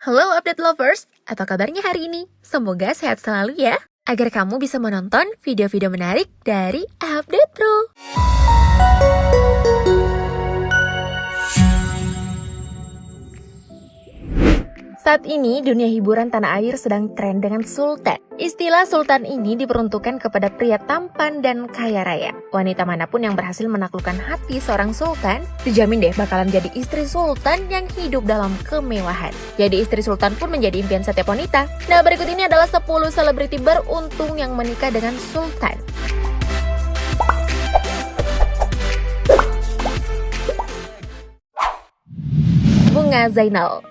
Halo update lovers, apa kabarnya hari ini? Semoga sehat selalu ya, agar kamu bisa menonton video-video menarik dari Update Pro. Saat ini, dunia hiburan tanah air sedang tren dengan sultan. Istilah sultan ini diperuntukkan kepada pria tampan dan kaya raya. Wanita manapun yang berhasil menaklukkan hati seorang sultan, dijamin deh bakalan jadi istri sultan yang hidup dalam kemewahan. Jadi istri sultan pun menjadi impian setiap wanita. Nah, berikut ini adalah 10 selebriti beruntung yang menikah dengan sultan. Bunga Zainal.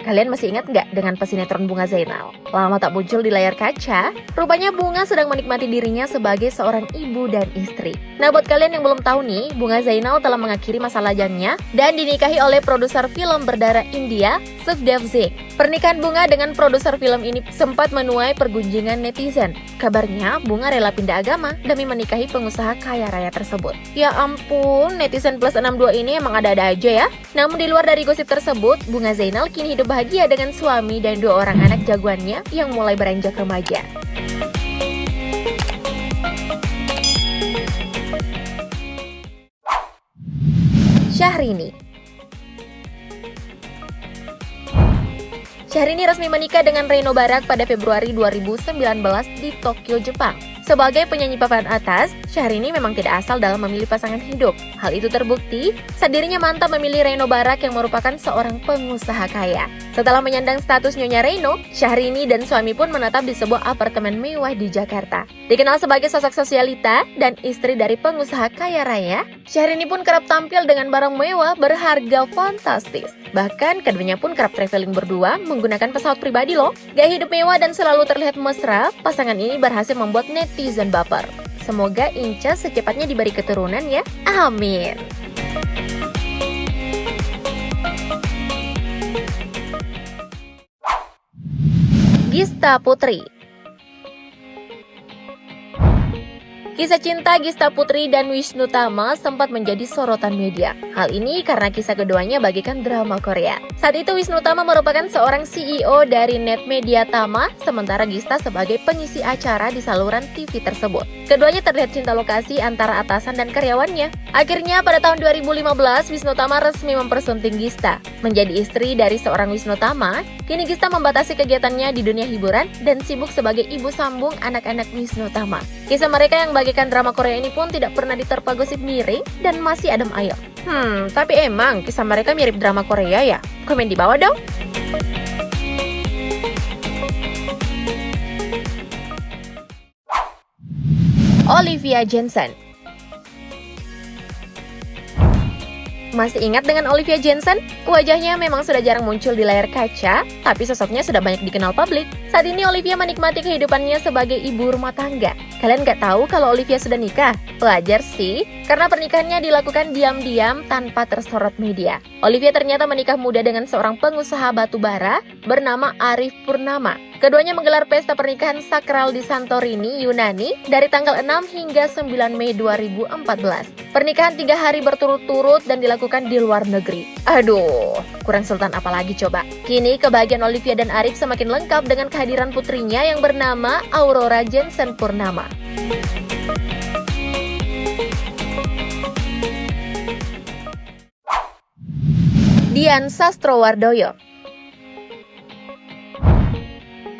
Kalian masih ingat nggak dengan pesinetron Bunga Zainal? Lama tak muncul di layar kaca, rupanya Bunga sedang menikmati dirinya sebagai seorang ibu dan istri. Nah, buat kalian yang belum tahu nih, Bunga Zainal telah mengakhiri masa lajangnya dan dinikahi oleh produser film berdarah India, Sukhdev Singh. Pernikahan Bunga dengan produser film ini sempat menuai pergunjingan netizen. Kabarnya, Bunga rela pindah agama demi menikahi pengusaha kaya raya tersebut. Ya ampun, netizen plus 62 ini emang ada-ada aja ya. Namun di luar dari gosip tersebut, Bunga Zainal kini hidup bahagia dengan suami dan 2 orang anak jagoannya yang mulai beranjak remaja. Syahrini. Syahrini resmi menikah dengan Reno Barak pada Februari 2019 di Tokyo, Jepang. Sebagai penyanyi papan atas, Syahrini memang tidak asal dalam memilih pasangan hidup. Hal itu terbukti saat dirinya mantap memilih Reno Barak yang merupakan seorang pengusaha kaya. Setelah menyandang status Nyonya Reno, Syahrini dan suami pun menetap di sebuah apartemen mewah di Jakarta. Dikenal sebagai sosok sosialita dan istri dari pengusaha kaya raya, Syahrini pun kerap tampil dengan barang mewah berharga fantastis. Bahkan keduanya pun kerap traveling berdua menggunakan pesawat pribadi loh. Gaya hidup mewah dan selalu terlihat mesra, pasangan ini berhasil membuat netizen baper. Semoga Inca secepatnya diberi keturunan ya. Amin. Gista Putri. Kisah cinta Gista Putri dan Wisnu Tama sempat menjadi sorotan media. Hal ini karena kisah keduanya bagikan drama Korea. Saat itu Wisnu Tama merupakan seorang CEO dari Net Media Tama, sementara Gista sebagai pengisi acara di saluran TV tersebut. Keduanya terlihat cinta lokasi antara atasan dan karyawannya. Akhirnya pada tahun 2015, Wisnu Tama resmi mempersunting Gista. Menjadi istri dari seorang Wisnu Tama, kini Gista membatasi kegiatannya di dunia hiburan dan sibuk sebagai ibu sambung anak-anak Wisnu Tama. Kisah mereka yang bagikan drama Korea ini pun tidak pernah diterpa gosip miring dan masih adem ayem. Tapi emang kisah mereka mirip drama Korea ya? Komen di bawah dong. Olivia Jensen. Masih ingat dengan Olivia Jensen? Wajahnya memang sudah jarang muncul di layar kaca, tapi sosoknya sudah banyak dikenal publik. Saat ini Olivia menikmati kehidupannya sebagai ibu rumah tangga. Kalian gak tahu kalau Olivia sudah nikah? Wajar sih, karena pernikahannya dilakukan diam-diam tanpa tersorot media. Olivia ternyata menikah muda dengan seorang pengusaha batu bara bernama Arif Purnama. Keduanya menggelar pesta pernikahan sakral di Santorini, Yunani dari tanggal 6 hingga 9 Mei 2014. Pernikahan 3 hari berturut-turut dan dilakukan di luar negeri. Aduh, kurang sultan apalagi coba. Kini kebahagiaan Olivia dan Arif semakin lengkap dengan kehadiran putrinya yang bernama Aurora Jensen Purnama. Dian Sastrowardoyo.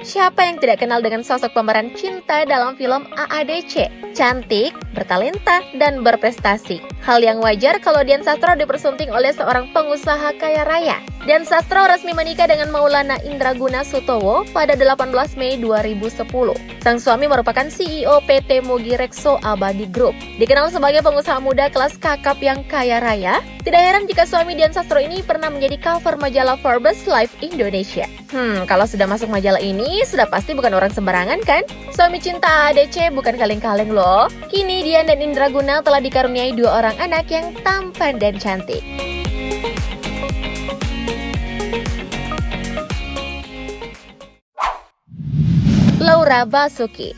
Siapa yang tidak kenal dengan sosok pemeran cinta dalam film AADC? Cantik, bertalenta, dan berprestasi. Hal yang wajar kalau Dian Sastro dipersunting oleh seorang pengusaha kaya raya. Dian Sastro resmi menikah dengan Maulana Indraguna Sutowo pada 18 Mei 2010. Sang suami merupakan CEO PT Mugi Rekso Abadi Group. Dikenal sebagai pengusaha muda kelas kakap yang kaya raya, tidak heran jika suami Dian Sastro ini pernah menjadi cover majalah Forbes Life Indonesia. Kalau sudah masuk majalah ini, sudah pasti bukan orang sembarangan kan? Suami cinta ADC bukan kaleng-kaleng loh. Kini Dian dan Indraguna telah dikaruniai 2 orang anak yang tampan dan cantik. Laura Basuki.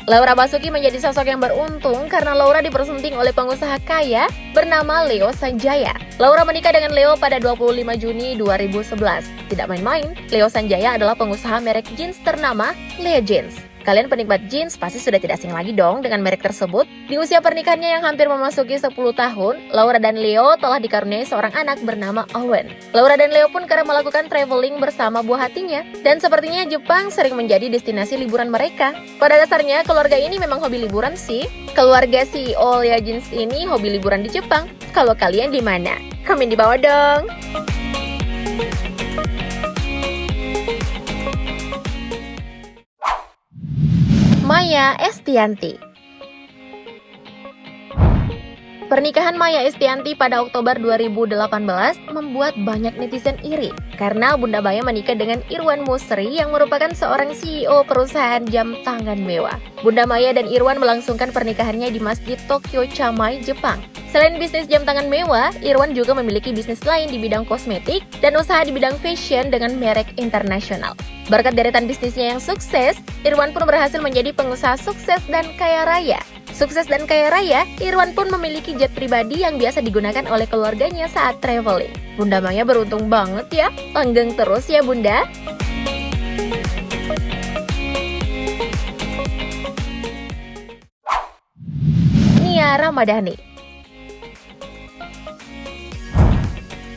Laura Basuki menjadi sosok yang beruntung karena Laura dipersunting oleh pengusaha kaya bernama Leo Sanjaya. Laura menikah dengan Leo pada 25 Juni 2011. Tidak main-main, Leo Sanjaya adalah pengusaha merek jeans ternama Leo Jeans. Kalian penikmat jeans pasti sudah tidak asing lagi dong dengan merek tersebut. Di usia pernikahannya yang hampir memasuki 10 tahun, Laura dan Leo telah dikaruniai seorang anak bernama Owen. Laura dan Leo pun kerap melakukan traveling bersama buah hatinya, dan sepertinya Jepang sering menjadi destinasi liburan mereka. Pada dasarnya, keluarga ini memang hobi liburan sih. Keluarga CEO Leo Jeans ini hobi liburan di Jepang. Kalau kalian di mana? Komen di bawah dong! Maya Estianty. Pernikahan Maya Estianty pada Oktober 2018 membuat banyak netizen iri karena Bunda Maya menikah dengan Irwan Musri yang merupakan seorang CEO perusahaan jam tangan mewah. Bunda Maya dan Irwan melangsungkan pernikahannya di Masjid Tokyo Chamai, Jepang. Selain bisnis jam tangan mewah, Irwan juga memiliki bisnis lain di bidang kosmetik dan usaha di bidang fashion dengan merek internasional. Berkat deretan bisnisnya yang sukses, Irwan pun berhasil menjadi pengusaha sukses dan kaya raya. Sukses dan kaya raya, Irwan pun memiliki jet pribadi yang biasa digunakan oleh keluarganya saat traveling. Bunda Maya beruntung banget ya, langgeng terus ya Bunda. Nia Ramadhani.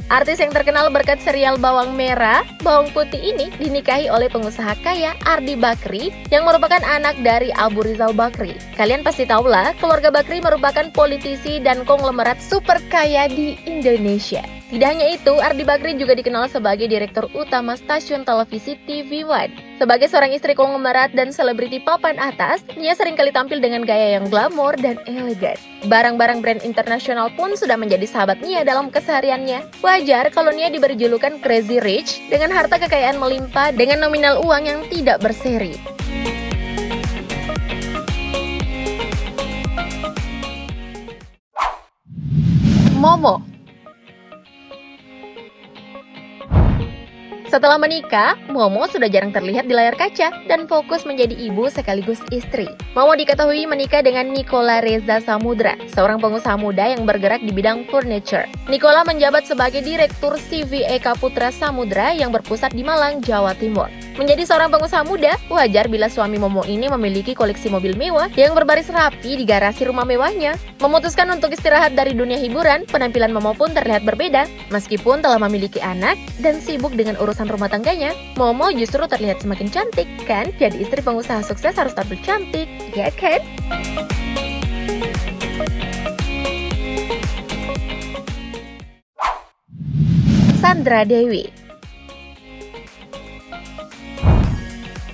Artis yang terkenal berkat serial Bawang Merah, Bawang Putih ini dinikahi oleh pengusaha kaya Ardi Bakri yang merupakan anak dari Abu Rizal Bakri. Kalian pasti tahulah, keluarga Bakri merupakan politisi dan konglomerat super kaya di Indonesia. Tidak hanya itu, Ardi Bakri juga dikenal sebagai direktur utama stasiun televisi TV One. Sebagai seorang istri konglomerat dan selebriti papan atas, Nia seringkali tampil dengan gaya yang glamor dan elegan. Barang-barang brand internasional pun sudah menjadi sahabat Nia dalam kesehariannya. Wajar kalau Nia diberi julukan Crazy Rich dengan harta kekayaan melimpah dengan nominal uang yang tidak berseri. Momo. Setelah menikah, Momo sudah jarang terlihat di layar kaca dan fokus menjadi ibu sekaligus istri. Momo diketahui menikah dengan Nicola Reza Samudra, seorang pengusaha muda yang bergerak di bidang furniture. Nicola menjabat sebagai direktur CV Eka Putra Samudra yang berpusat di Malang, Jawa Timur. Menjadi seorang pengusaha muda, wajar bila suami Momo ini memiliki koleksi mobil mewah yang berbaris rapi di garasi rumah mewahnya. Memutuskan untuk istirahat dari dunia hiburan, penampilan Momo pun terlihat berbeda. Meskipun telah memiliki anak dan sibuk dengan urusan rumah tangganya, Momo justru terlihat semakin cantik, kan? Jadi istri pengusaha sukses harus tampil cantik, ya kan? Sandra Dewi.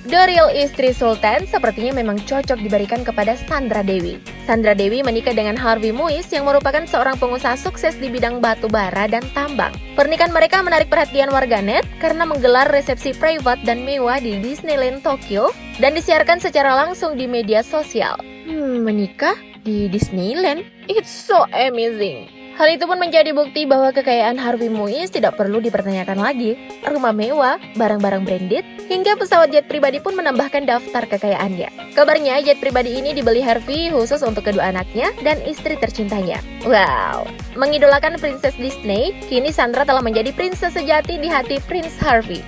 The real istri Sultan sepertinya memang cocok diberikan kepada Sandra Dewi. Sandra Dewi menikah dengan Harvey Muiz yang merupakan seorang pengusaha sukses di bidang batu bara dan tambang. Pernikahan mereka menarik perhatian warganet karena menggelar resepsi private dan mewah di Disneyland Tokyo dan disiarkan secara langsung di media sosial. Menikah di Disneyland? It's so amazing. Hal itu pun menjadi bukti bahwa kekayaan Harvey Muiz tidak perlu dipertanyakan lagi. Rumah mewah, barang-barang branded, hingga pesawat jet pribadi pun menambahkan daftar kekayaannya. Kabarnya jet pribadi ini dibeli Harvey khusus untuk kedua anaknya dan istri tercintanya. Wow, mengidolakan Princess Disney, kini Sandra telah menjadi princess sejati di hati Prince Harvey.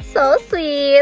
So sweet.